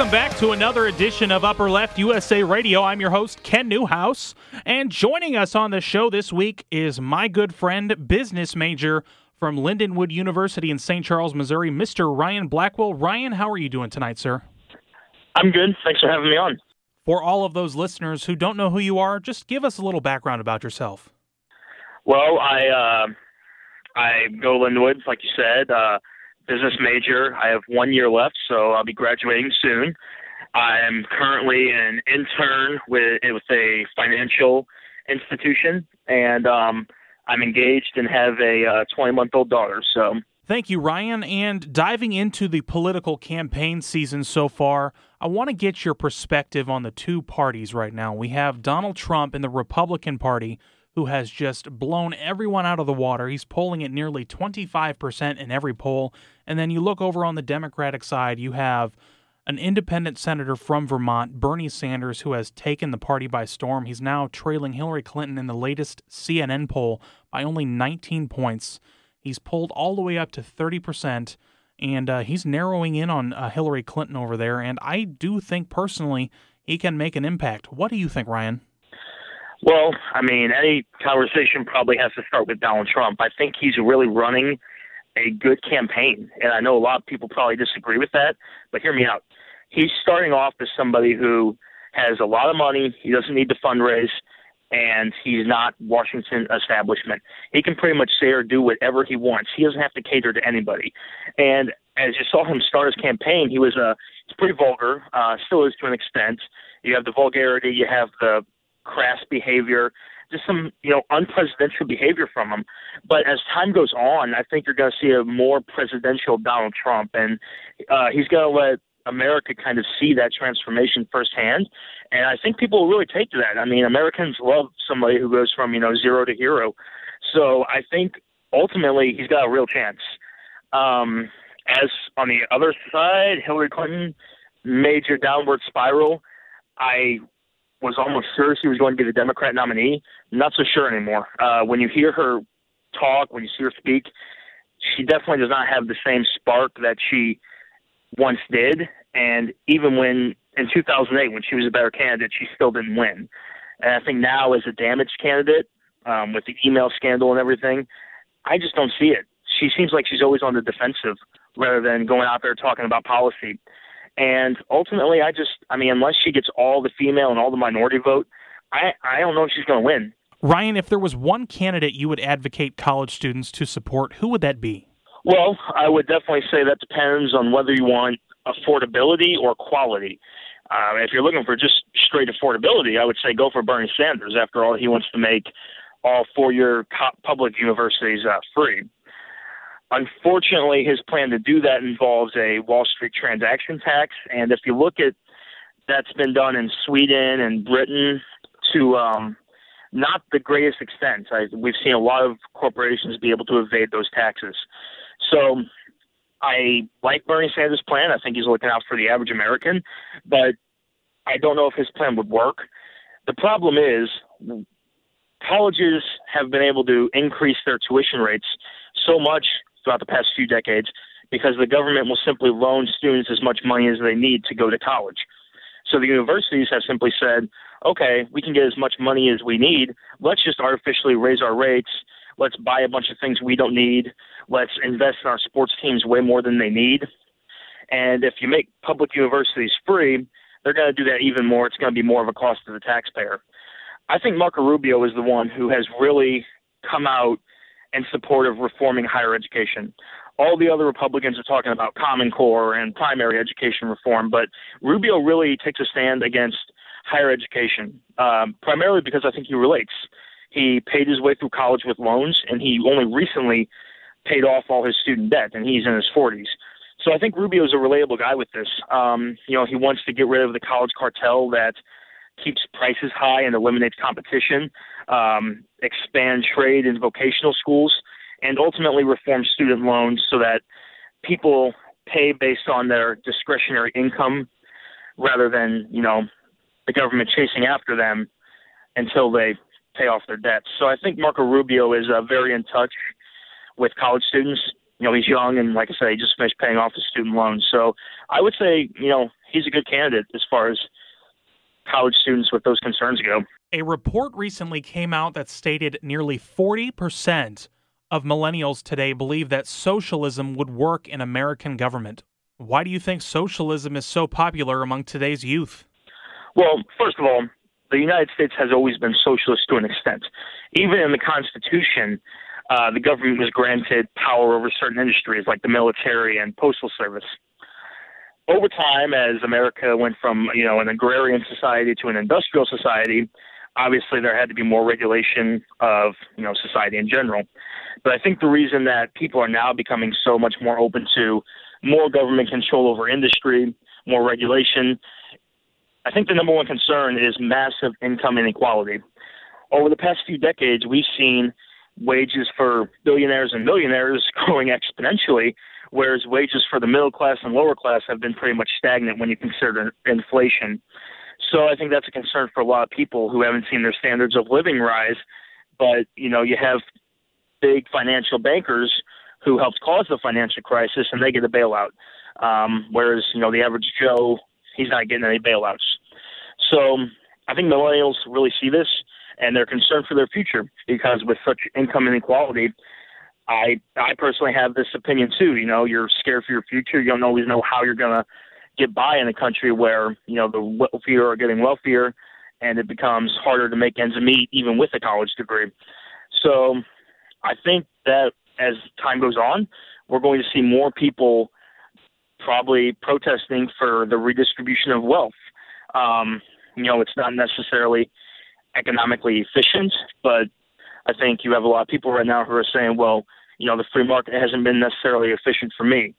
Welcome back to another edition of Upper Left USA Radio. I'm your host, Ken Newhouse, and joining us on the show this week is my good friend, business major from Lindenwood University in St. Charles, Missouri, Mr. Ryan Blackwell. Ryan, how are you doing tonight, sir? I'm good. Thanks for having me on. For all of those listeners who don't know who you are, just give us a little background about yourself. Well, I go Lindenwood, like you said, business major. I have 1 year left, so I'll be graduating soon. I am currently an intern with a financial institution, and I'm engaged and have a 20-month-old daughter. So, thank you, Ryan. And diving into the political campaign season so far, I want to get your perspective on the two parties right now. We have Donald Trump in the Republican Party, who has just blown everyone out of the water. He's polling at nearly 25% in every poll. And then you look over on the Democratic side, you have an independent senator from Vermont, Bernie Sanders, who has taken the party by storm. He's now trailing Hillary Clinton in the latest CNN poll by only 19 points. He's pulled all the way up to 30%, and he's narrowing in on Hillary Clinton over there. And I do think personally he can make an impact. What do you think, Ryan? Well, I mean, any conversation probably has to start with Donald Trump. I think he's really running a good campaign, and I know a lot of people probably disagree with that, but hear me out. He's starting off as somebody who has a lot of money, he doesn't need to fundraise, and he's not Washington establishment. He can pretty much say or do whatever he wants. He doesn't have to cater to anybody. And as you saw him start his campaign, he's pretty vulgar, still is to an extent. You have the vulgarity, you have the crass behavior, just some, unpresidential behavior from him. But as time goes on, I think you're going to see a more presidential Donald Trump, and he's going to let America kind of see that transformation firsthand. And I think people will really take to that. I mean, Americans love somebody who goes from, zero to hero. So I think ultimately he's got a real chance. As on the other side, Hillary Clinton, major downward spiral. I was almost sure she was going to be the Democrat nominee. Not so sure anymore. When you hear her talk, when you see her speak, she definitely does not have the same spark that she once did. And even when in 2008, when she was a better candidate, she still didn't win. And I think now as a damaged candidate, with the email scandal and everything, I just don't see it. She seems like she's always on the defensive rather than going out there talking about policy. And ultimately, unless she gets all the female and all the minority vote, I don't know if she's going to win. Ryan, if there was one candidate you would advocate college students to support, who would that be? Well, I would definitely say that depends on whether you want affordability or quality. If you're looking for just straight affordability, I would say go for Bernie Sanders. After all, he wants to make all four-year public universities free. Unfortunately, his plan to do that involves a Wall Street transaction tax. And if you look at that's been done in Sweden and Britain to not the greatest extent. We've seen a lot of corporations be able to evade those taxes. So I like Bernie Sanders' plan. I think he's looking out for the average American, but I don't know if his plan would work. The problem is colleges have been able to increase their tuition rates so much throughout the past few decades because the government will simply loan students as much money as they need to go to college. So the universities have simply said, okay, we can get as much money as we need. Let's just artificially raise our rates. Let's buy a bunch of things we don't need. Let's invest in our sports teams way more than they need. And if you make public universities free, they're going to do that even more. It's going to be more of a cost to the taxpayer. I think Marco Rubio is the one who has really come out in support of reforming higher education. All the other Republicans are talking about Common Core and primary education reform, but Rubio really takes a stand against higher education, primarily because I think he relates. He paid his way through college with loans, and he only recently paid off all his student debt, and he's in his 40s. So I think Rubio is a relatable guy with this. He wants to get rid of the college cartel that keeps prices high and eliminates competition, expand trade in vocational schools, and ultimately reform student loans so that people pay based on their discretionary income rather than, the government chasing after them until they pay off their debts. So I think Marco Rubio is very in touch with college students. He's young, and like I said, he just finished paying off his student loans. So I would say, he's a good candidate as far as college students with those concerns go. A report recently came out that stated nearly 40% of millennials today believe that socialism would work in American government. Why do you think socialism is so popular among today's youth? Well, first of all, the United States has always been socialist to an extent. Even in the Constitution, the government was granted power over certain industries like the military and postal service. Over time, as America went from, an agrarian society to an industrial society, obviously there had to be more regulation of, society in general. But I think the reason that people are now becoming so much more open to more government control over industry, more regulation, I think the number one concern is massive income inequality. Over the past few decades, we've seen wages for billionaires and millionaires growing exponentially, whereas wages for the middle class and lower class have been pretty much stagnant when you consider inflation. So I think that's a concern for a lot of people who haven't seen their standards of living rise. But, you have big financial bankers who helped cause the financial crisis, and they get a bailout. Whereas, the average Joe, he's not getting any bailouts. So I think millennials really see this, and they're concerned for their future because with such income inequality, I personally have this opinion too. You're scared for your future. You don't always know how you're going to get by in a country where, the wealthier are getting wealthier, and it becomes harder to make ends meet even with a college degree. So I think that as time goes on, we're going to see more people probably protesting for the redistribution of wealth. It's not necessarily economically efficient, but I think you have a lot of people right now who are saying, well, the free market hasn't been necessarily efficient for me.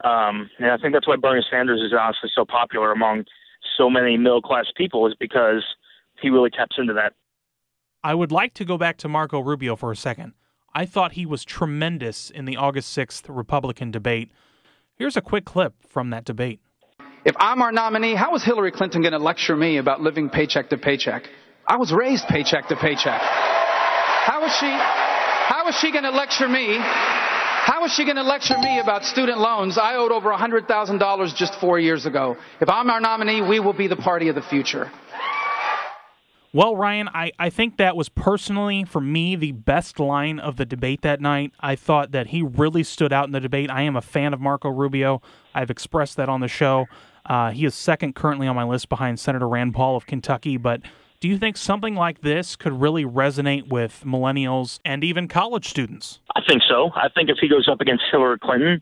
And I think that's why Bernie Sanders is honestly so popular among so many middle-class people, is because he really taps into that. I would like to go back to Marco Rubio for a second. I thought he was tremendous in the August 6th Republican debate. Here's a quick clip from that debate. If I'm our nominee, how is Hillary Clinton going to lecture me about living paycheck to paycheck? I was raised paycheck to paycheck. How is she going to lecture me? How is she going to lecture me about student loans? I owed over $100,000 just 4 years ago. If I'm our nominee, we will be the party of the future. Well, Ryan, I think that was personally, for me, the best line of the debate that night. I thought that he really stood out in the debate. I am a fan of Marco Rubio. I've expressed that on the show. He is second currently on my list behind Senator Rand Paul of Kentucky. But do you think something like this could really resonate with millennials and even college students? I think so. I think if he goes up against Hillary Clinton,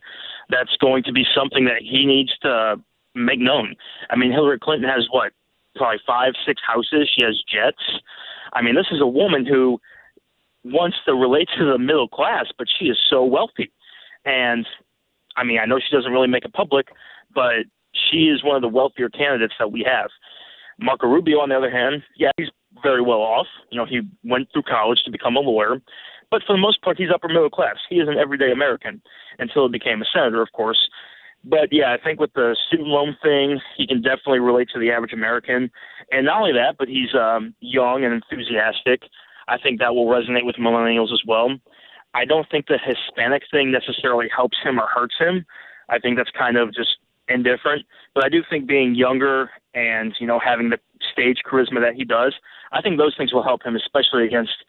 that's going to be something that he needs to make known. I mean, Hillary Clinton has probably 5, 6 houses. She has jets. I mean, this is a woman who wants to relate to the middle class, but she is so wealthy. And, I mean, I know she doesn't really make it public, but she is one of the wealthier candidates that we have. Marco Rubio, on the other hand, yeah, he's very well off. He went through college to become a lawyer. But for the most part, he's upper middle class. He is an everyday American until he became a senator, of course. But, yeah, I think with the student loan thing, he can definitely relate to the average American. And not only that, but he's young and enthusiastic. I think that will resonate with millennials as well. I don't think the Hispanic thing necessarily helps him or hurts him. I think that's kind of just indifferent. But I do think being younger and, having the stage charisma that he does, I think those things will help him, especially against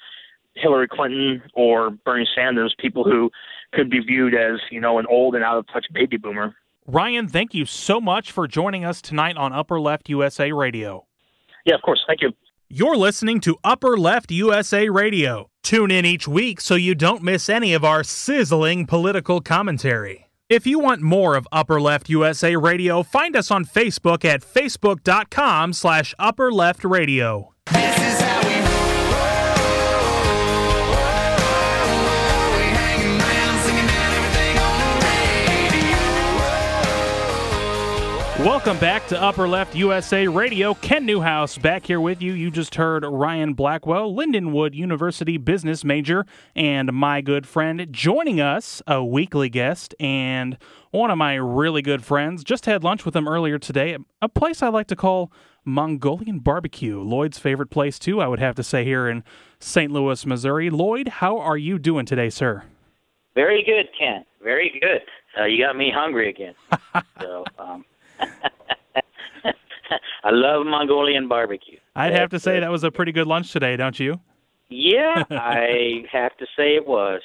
Hillary Clinton or Bernie Sanders, people who could be viewed as, an old and out-of-touch baby boomer. Ryan, thank you so much for joining us tonight on Upper Left USA Radio. Yeah, of course. Thank you. You're listening to Upper Left USA Radio. Tune in each week so you don't miss any of our sizzling political commentary. If you want more of Upper Left USA Radio, find us on Facebook at facebook.com/Upper Left Radio. This is how we Welcome back to Upper Left USA Radio. Ken Newhouse back here with you. You just heard Ryan Blackwell, Lindenwood University business major, and my good friend joining us, a weekly guest, and one of my really good friends. Just had lunch with him earlier today, a place I like to call Mongolian Barbecue. Lloyd's favorite place, too, I would have to say, here in St. Louis, Missouri. Lloyd, how are you doing today, sir? Very good, Ken. Very good. You got me hungry again. So, I love Mongolian barbecue. I'd have to say that was a pretty good lunch today, don't you? Yeah, I have to say it was.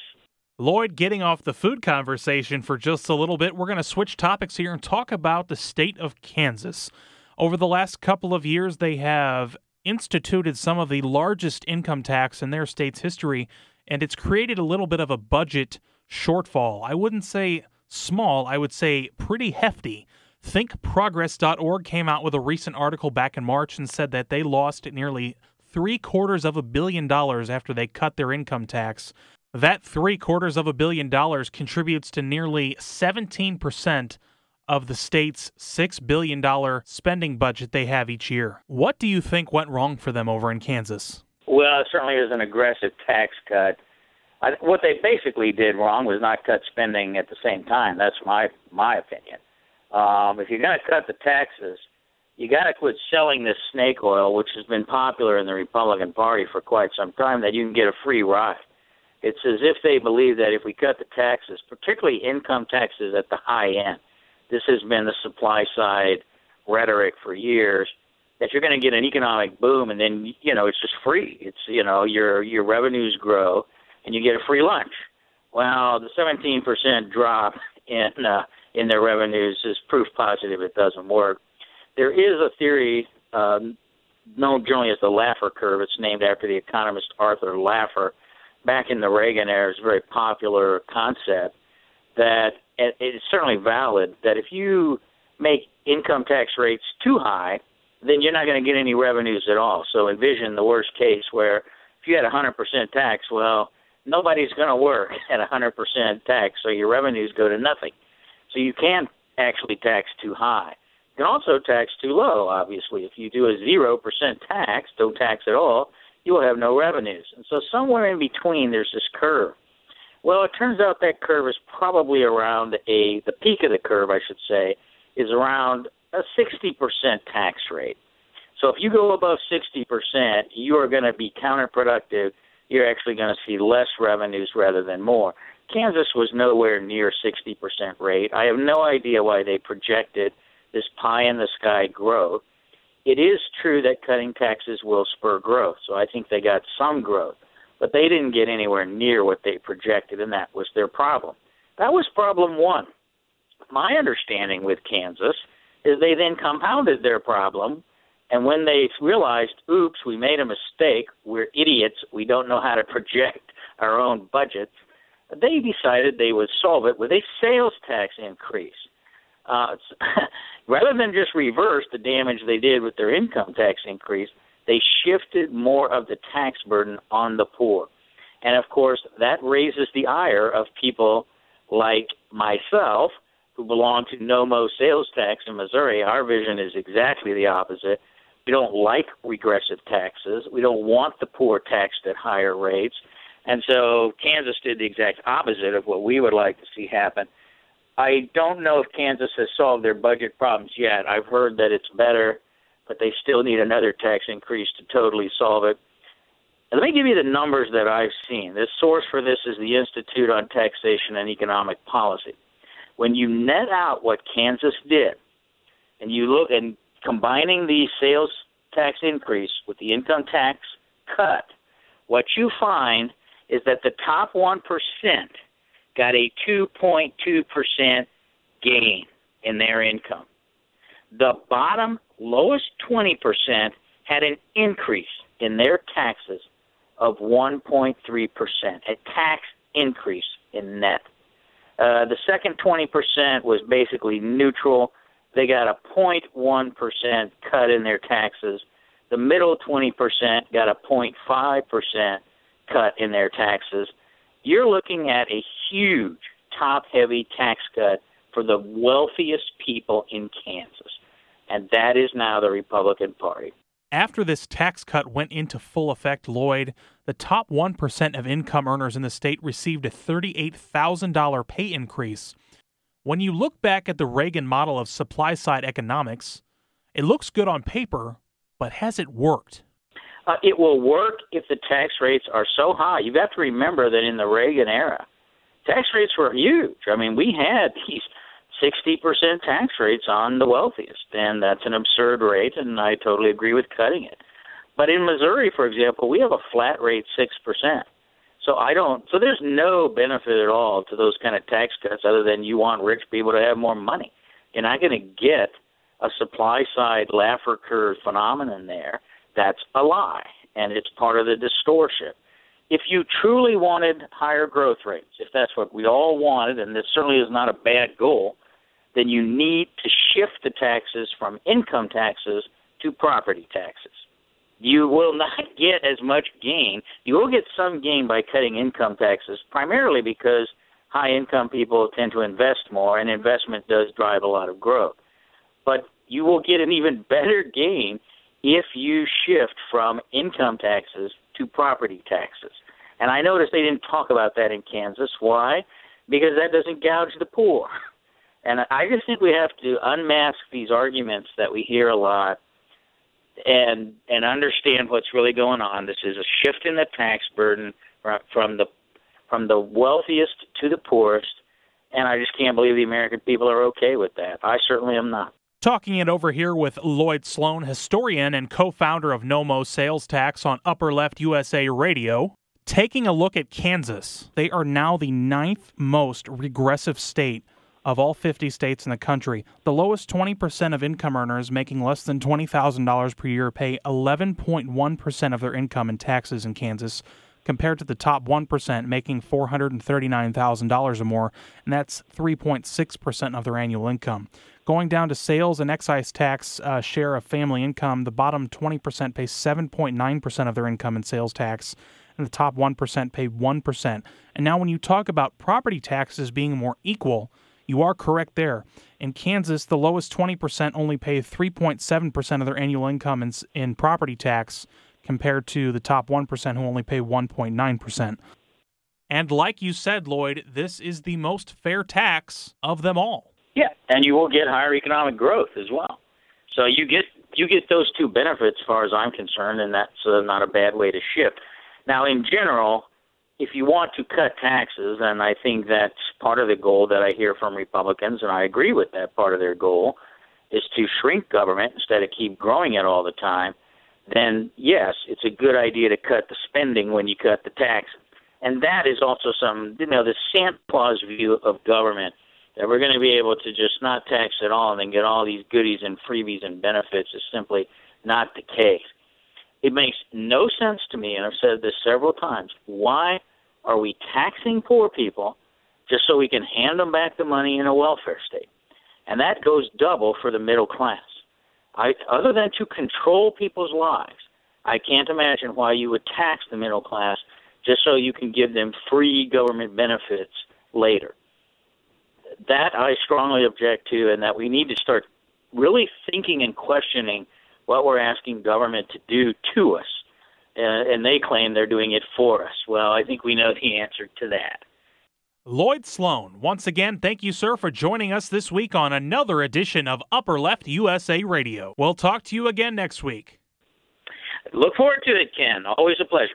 Lloyd, getting off the food conversation for just a little bit, we're going to switch topics here and talk about the state of Kansas. Over the last couple of years, they have instituted some of the largest income tax in their state's history, and it's created a little bit of a budget shortfall. I wouldn't say small, I would say pretty hefty. ThinkProgress.org came out with a recent article back in March and said that they lost nearly $750 million after they cut their income tax. That $750 million contributes to nearly 17% of the state's $6 billion spending budget they have each year. What do you think went wrong for them over in Kansas? Well, it certainly is an aggressive tax cut. What they basically did wrong was not cut spending at the same time. That's my opinion. If you're going to cut the taxes, you got to quit selling this snake oil, which has been popular in the Republican Party for quite some time, that you can get a free ride. It's as if they believe that if we cut the taxes, particularly income taxes at the high end, this has been the supply side rhetoric for years, that you're going to get an economic boom and then, it's just free. It's, your revenues grow and you get a free lunch. Well, the 17% drop in their revenues is proof positive it doesn't work. There is a theory known generally as the Laffer curve. It's named after the economist Arthur Laffer. Back in the Reagan era, it's a very popular concept that it's certainly valid that if you make income tax rates too high, then you're not going to get any revenues at all. So envision the worst case where if you had 100% tax, well, nobody's going to work at 100% tax, so your revenues go to nothing. So you can actually tax too high. You can also tax too low, obviously. If you do a 0% tax, don't tax at all, you will have no revenues. And so somewhere in between, there's this curve. Well, it turns out that curve is probably around the peak of the curve, I should say, is around a 60% tax rate. So if you go above 60%, you are going to be counterproductive. You're actually going to see less revenues rather than more. Kansas was nowhere near 60% rate. I have no idea why they projected this pie-in-the-sky growth. It is true that cutting taxes will spur growth, so I think they got some growth. But they didn't get anywhere near what they projected, and that was their problem. That was problem one. My understanding with Kansas is they then compounded their problem, and when they realized, oops, we made a mistake, we're idiots, we don't know how to project our own budgets, they decided they would solve it with a sales tax increase. Rather than just reverse the damage they did with their income tax increase, they shifted more of the tax burden on the poor. And, of course, that raises the ire of people like myself who belong to no-mo sales tax in Missouri. Our vision is exactly the opposite. We don't like regressive taxes. We don't want the poor taxed at higher rates. And so Kansas did the exact opposite of what we would like to see happen. I don't know if Kansas has solved their budget problems yet. I've heard that it's better, but they still need another tax increase to totally solve it. And let me give you the numbers that I've seen. The source for this is the Institute on Taxation and Economic Policy. When you net out what Kansas did, and you look and combining the sales tax increase with the income tax cut, what you find is that the top 1% got a 2.2% gain in their income. The bottom lowest 20% had an increase in their taxes of 1.3%, a tax increase in net. The second 20% was basically neutral. They got a 0.1% cut in their taxes. The middle 20% got a 0.5% cut in their taxes. You're looking at a huge top-heavy tax cut for the wealthiest people in Kansas, and that is now the Republican Party. After this tax cut went into full effect, Lloyd, the top 1% of income earners in the state received a $38,000 pay increase. When you look back at the Reagan model of supply-side economics, it looks good on paper, but has it worked? It will work if the tax rates are so high. You've got to remember that in the Reagan era, tax rates were huge. I mean, we had these 60% tax rates on the wealthiest, and that's an absurd rate, and I totally agree with cutting it. But in Missouri, for example, we have a flat rate 6%. So there's no benefit at all to those kind of tax cuts other than you want rich people to have more money. You're not going to get a supply-side Laffer curve phenomenon there. That's a lie, and it's part of the distortion. If you truly wanted higher growth rates, if that's what we all wanted, and this certainly is not a bad goal, then you need to shift the taxes from income taxes to property taxes. You will not get as much gain. You will get some gain by cutting income taxes, primarily because high-income people tend to invest more, and investment does drive a lot of growth. But you will get an even better gain if you shift from income taxes to property taxes. And I noticed they didn't talk about that in Kansas. Why? Because that doesn't gouge the poor. And I just think we have to unmask these arguments that we hear a lot and understand what's really going on. This is a shift in the tax burden from the wealthiest to the poorest, and I just can't believe the American people are okay with that. I certainly am not. Talking it over here with Lloyd Sloan, historian and co-founder of NOMO Sales Tax on Upper Left USA Radio. Taking a look at Kansas, they are now the 9th most regressive state of all 50 states in the country. The lowest 20% of income earners making less than $20,000 per year pay 11.1% of their income in taxes in Kansas, compared to the top 1% making $439,000 or more, and that's 3.6% of their annual income. Going down to sales and excise tax share of family income, the bottom 20% pay 7.9% of their income in sales tax, and the top 1% pay 1%. And now when you talk about property taxes being more equal, you are correct there. In Kansas, the lowest 20% only pay 3.7% of their annual income in property tax, compared to the top 1% who only pay 1.9%. And like you said, Lloyd, this is the most fair tax of them all. Yeah, and you will get higher economic growth as well. So you get those two benefits as far as I'm concerned, and that's not a bad way to shift. Now, in general, if you want to cut taxes, and I think that's part of the goal that I hear from Republicans, and I agree with that part of their goal, is to shrink government instead of keep growing it all the time, then yes, it's a good idea to cut the spending when you cut the taxes. And that is also the Santa Claus view of government, that we're going to be able to just not tax at all and then get all these goodies and freebies and benefits is simply not the case. It makes no sense to me, and I've said this several times, why are we taxing poor people just so we can hand them back the money in a welfare state? And that goes double for the middle class. Other than to control people's lives, I can't imagine why you would tax the middle class just so you can give them free government benefits later. That I strongly object to, and that we need to start really thinking and questioning what we're asking government to do to us. And they claim they're doing it for us. Well, I think we know the answer to that. Lloyd Sloan, once again, thank you, sir, for joining us this week on another edition of Upper Left USA Radio. We'll talk to you again next week. Look forward to it, Ken. Always a pleasure.